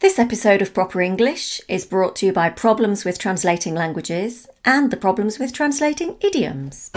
This episode of Proper English is brought to you by Problems with Translating Languages and the Problems with Translating Idioms.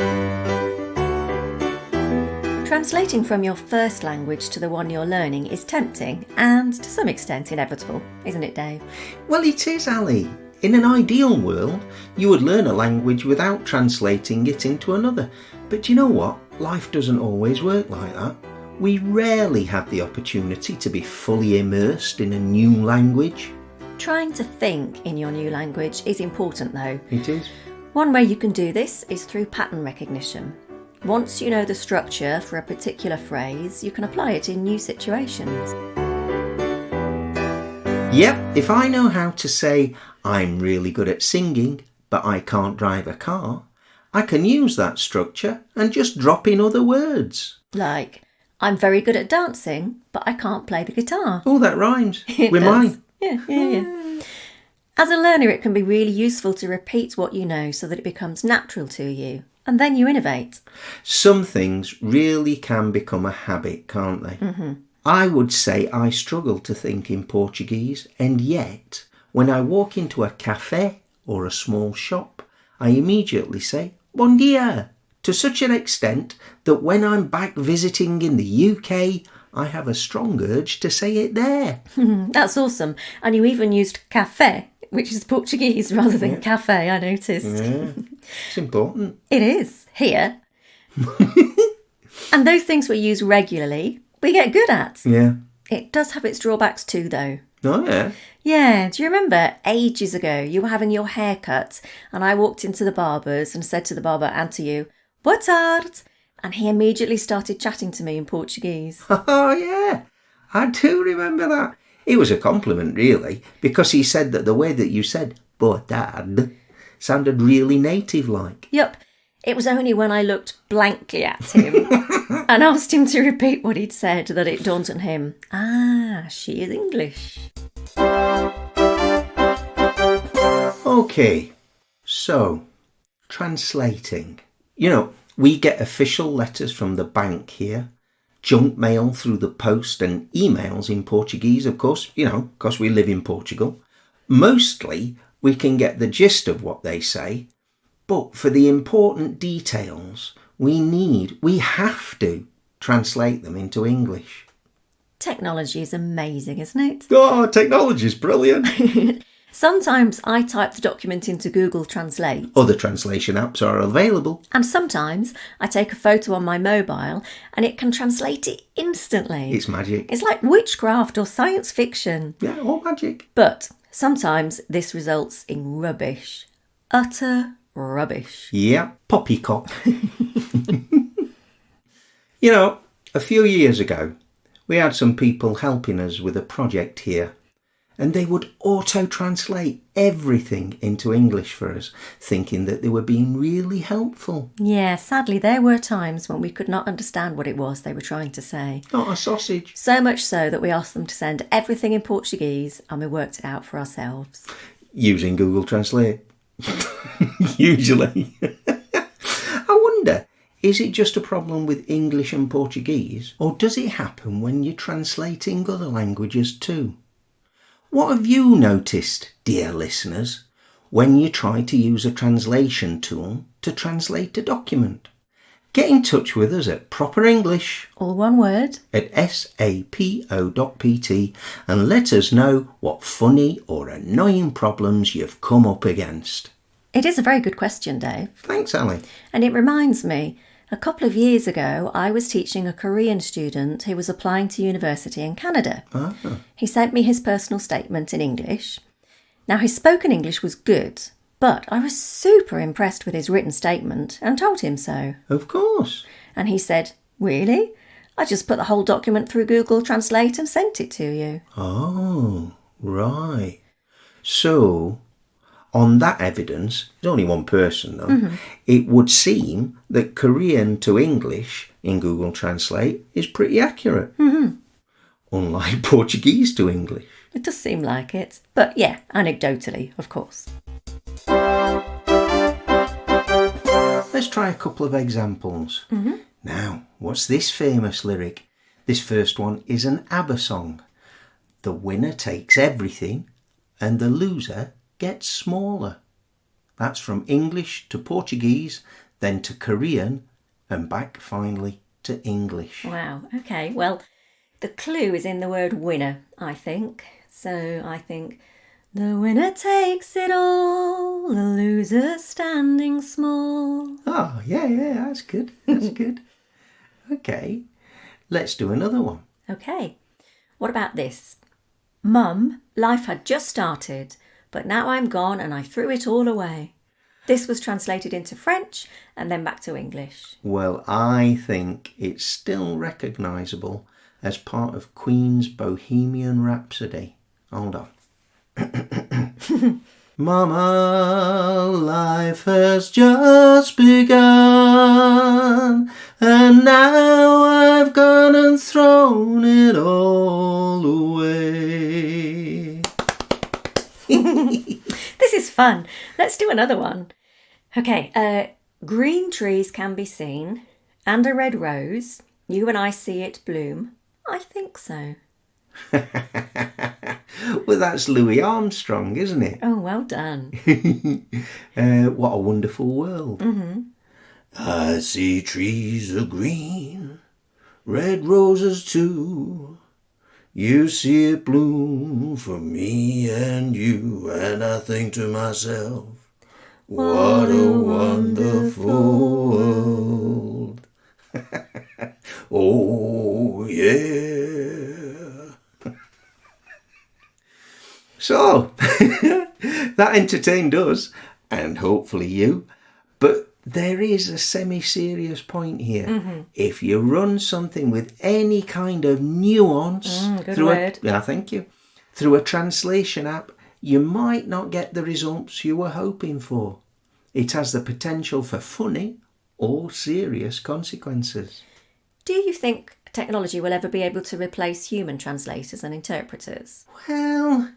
Translating from your first language to the one you're learning is tempting and, to some extent, inevitable, isn't it, Dave? Well, it is, Ali. In an ideal world, you would learn a language without translating it into another. But you know what? Life doesn't always work like that. We rarely have the opportunity to be fully immersed in a new language. Trying to think in your new language is important, though. It is. One way you can do this is through pattern recognition. Once you know the structure for a particular phrase, you can apply it in new situations. Yep, if I know how to say, I'm really good at singing, but I can't drive a car, I can use that structure and just drop in other words. Like, I'm very good at dancing, but I can't play the guitar. Oh, that rhymes. It with does. mine. Yeah. As a learner, it can be really useful to repeat what you know so that it becomes natural to you. And then you innovate. Some things really can become a habit, can't they? Mm-hmm. I would say I struggle to think in Portuguese, and yet, when I walk into a cafe or a small shop, I immediately say, Bom dia, to such an extent that when I'm back visiting in the UK, I have a strong urge to say it there. That's awesome. And you even used café, which is Portuguese rather than cafe, I noticed. Yeah, it's important. It is, here. And those things we use regularly, we get good at. Yeah. It does have its drawbacks too, though. Oh, yeah. Yeah, do you remember ages ago you were having your hair cut and I walked into the barber's and said to the barber and to you, Boa tarde, and he immediately started chatting to me in Portuguese. Oh, yeah. I do remember that. It was a compliment, really, because he said that the way that you said Boa tarde sounded really native-like. Yup. It was only when I looked blankly at him and asked him to repeat what he'd said that it dawned on him. Ah, she is English. OK, so, translating. You know, we get official letters from the bank here, junk mail through the post and emails in Portuguese, of course, because we live in Portugal. Mostly, we can get the gist of what they say, but for the important details, we have to translate them into English. Technology is amazing, isn't it? Oh, technology's brilliant. Sometimes I type the document into Google Translate. Other translation apps are available. And sometimes I take a photo on my mobile and it can translate it instantly. It's magic. It's like witchcraft or science fiction. Yeah, all magic. But sometimes this results in rubbish. Utter rubbish. Yeah, poppycock. A few years ago, we had some people helping us with a project here. And they would auto-translate everything into English for us, thinking that they were being really helpful. Yeah, sadly, there were times when we could not understand what it was they were trying to say. Not a sausage. So much so that we asked them to send everything in Portuguese and we worked it out for ourselves. Using Google Translate. Usually. I wonder, is it just a problem with English and Portuguese? Or does it happen when you're translating other languages too? What have you noticed, dear listeners, when you try to use a translation tool to translate a document? Get in touch with us at Proper English, all one word, at sapo.pt and let us know what funny or annoying problems you've come up against. It is a very good question, Dave. Thanks, Ali. And it reminds me, a couple of years ago, I was teaching a Korean student who was applying to university in Canada. Ah. He sent me his personal statement in English. Now, his spoken English was good, but I was super impressed with his written statement and told him so. Of course. And he said, Really? I just put the whole document through Google Translate and sent it to you. Oh, right. So, on that evidence, there's only one person though, it would seem that Korean to English in Google Translate is pretty accurate. Unlike Portuguese to English. It does seem like it. But yeah, anecdotally, of course. Let's try a couple of examples. Now, what's this famous lyric? This first one is an ABBA song. The winner takes everything and the loser gets smaller. That's from English to Portuguese, then to Korean, and back finally to English. Wow, okay. Well, the clue is in the word winner, I think. So I think, the winner takes it all, the loser standing small. Oh, yeah, that's good. That's good. Okay, let's do another one. Okay, what about this? Mum, life had just started, but now I'm gone and I threw it all away. This was translated into French and then back to English. Well, I think it's still recognisable as part of Queen's Bohemian Rhapsody. Hold on. Mama, life has just begun, and now I've gone and thrown it all away. This is fun. Let's do another one. Okay, green trees can be seen, and a red rose. You and I see it bloom. I think so. Well, that's Louis Armstrong, isn't it? Oh, well done. What a wonderful world. Mm-hmm. I see trees of green, red roses too. You see it bloom for me and you, and I think to myself, what a wonderful world. Oh, yeah. So, that entertained us, and hopefully you, but there is a semi-serious point here. Mm-hmm. If you run something with any kind of nuance thank you, through a translation app, you might not get the results you were hoping for. It has the potential for funny or serious consequences. Do you think technology will ever be able to replace human translators and interpreters? Well,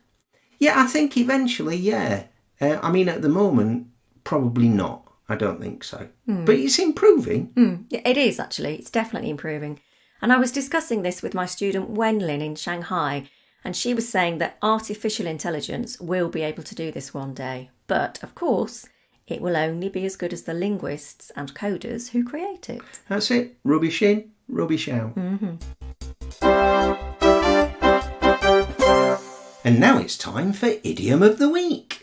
yeah, I think eventually, yeah. I mean, at the moment, probably not. I don't think so. But it's improving. Yeah, it is, actually. It's definitely improving. And I was discussing this with my student Wenlin in Shanghai, and she was saying that artificial intelligence will be able to do this one day. But, of course, it will only be as good as the linguists and coders who create it. That's it. Rubbish in, rubbish out. Mm-hmm. And now it's time for Idiom of the Week.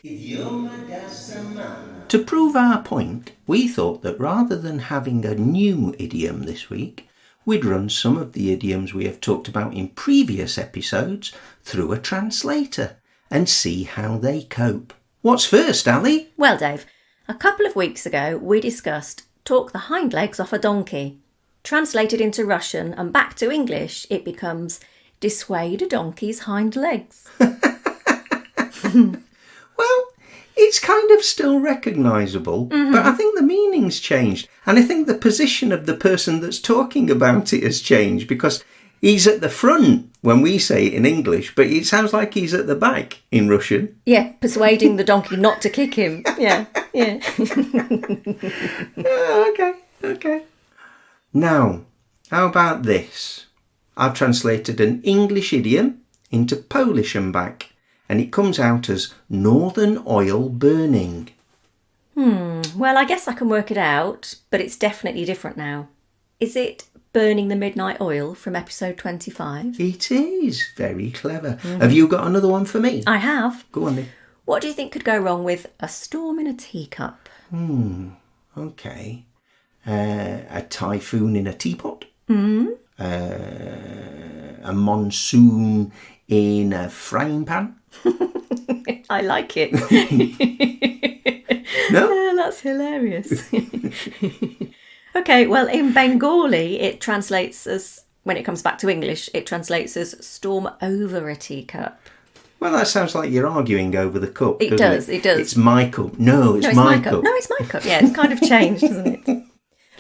To prove our point, we thought that rather than having a new idiom this week, we'd run some of the idioms we have talked about in previous episodes through a translator and see how they cope. What's first, Ali? Well, Dave, a couple of weeks ago we discussed talk the hind legs off a donkey. Translated into Russian and back to English, it becomes dissuade a donkey's hind legs. Well, it's kind of still recognisable, but I think the meaning's changed. And I think the position of the person that's talking about it has changed because he's at the front when we say it in English, but it sounds like he's at the back in Russian. Yeah, persuading the donkey not to kick him. Yeah. Okay. Now, how about this? I've translated an English idiom into Polish and back, and it comes out as northern oil burning. Well, I guess I can work it out, but it's definitely different now. Is it burning the midnight oil from episode 25? It is. Very clever. Have you got another one for me? I have. Go on then. What do you think could go wrong with a storm in a teacup? Okay. A typhoon in a teapot? A monsoon in a frying pan? I like it. No? That's hilarious. Okay, well, in Bengali, it translates as, when it comes back to English, it translates as storm over a teacup. Well, that sounds like you're arguing over the cup. It does. It's my cup. No, it's my cup. No, it's my cup. Yeah, it's kind of changed, isn't it?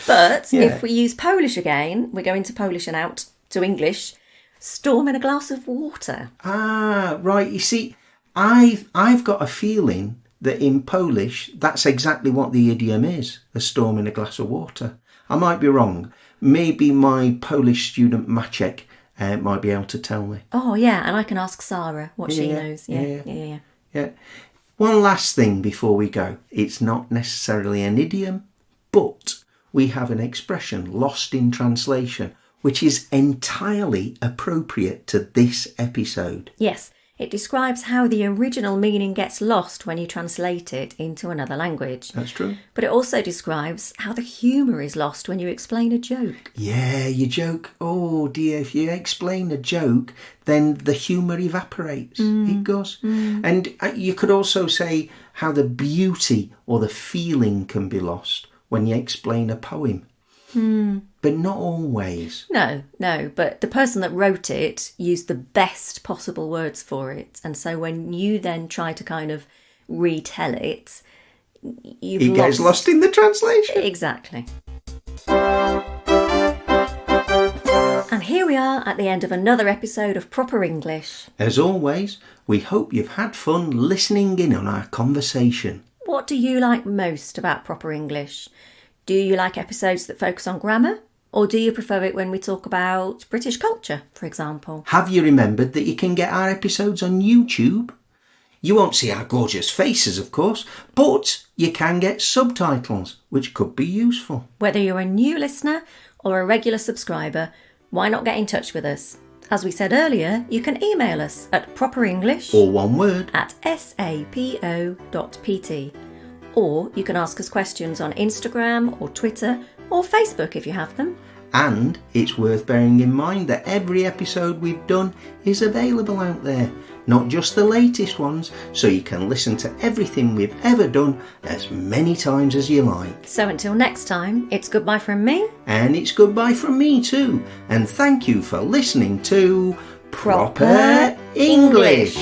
But if we use Polish again, we go into Polish and out to English, storm in a glass of water. Ah, right. You see, I've got a feeling that in Polish, that's exactly what the idiom is, a storm in a glass of water. I might be wrong. Maybe my Polish student Maciek might be able to tell me. Oh, yeah, and I can ask Sarah what she knows. Yeah. One last thing before we go. It's not necessarily an idiom, but we have an expression, lost in translation, which is entirely appropriate to this episode. Yes, it describes how the original meaning gets lost when you translate it into another language. That's true. But it also describes how the humour is lost when you explain a joke. Yeah, you joke. Oh dear, if you explain a joke, then the humour evaporates. It goes. And you could also say how the beauty or the feeling can be lost when you explain a poem. But not always. No, but the person that wrote it used the best possible words for it. And so when you then try to kind of retell it, it gets lost in the translation. Exactly. And here we are at the end of another episode of Proper English. As always, we hope you've had fun listening in on our conversation. What do you like most about Proper English? Do you like episodes that focus on grammar? Or do you prefer it when we talk about British culture, for example? Have you remembered that you can get our episodes on YouTube? You won't see our gorgeous faces, of course, but you can get subtitles, which could be useful. Whether you're a new listener or a regular subscriber, why not get in touch with us? As we said earlier, you can email us at properenglish, or one word, at sapo.pt. Or you can ask us questions on Instagram or Twitter or Facebook if you have them. And it's worth bearing in mind that every episode we've done is available out there, not just the latest ones, so you can listen to everything we've ever done as many times as you like. So until next time, it's goodbye from me. And it's goodbye from me too. And thank you for listening to Proper English.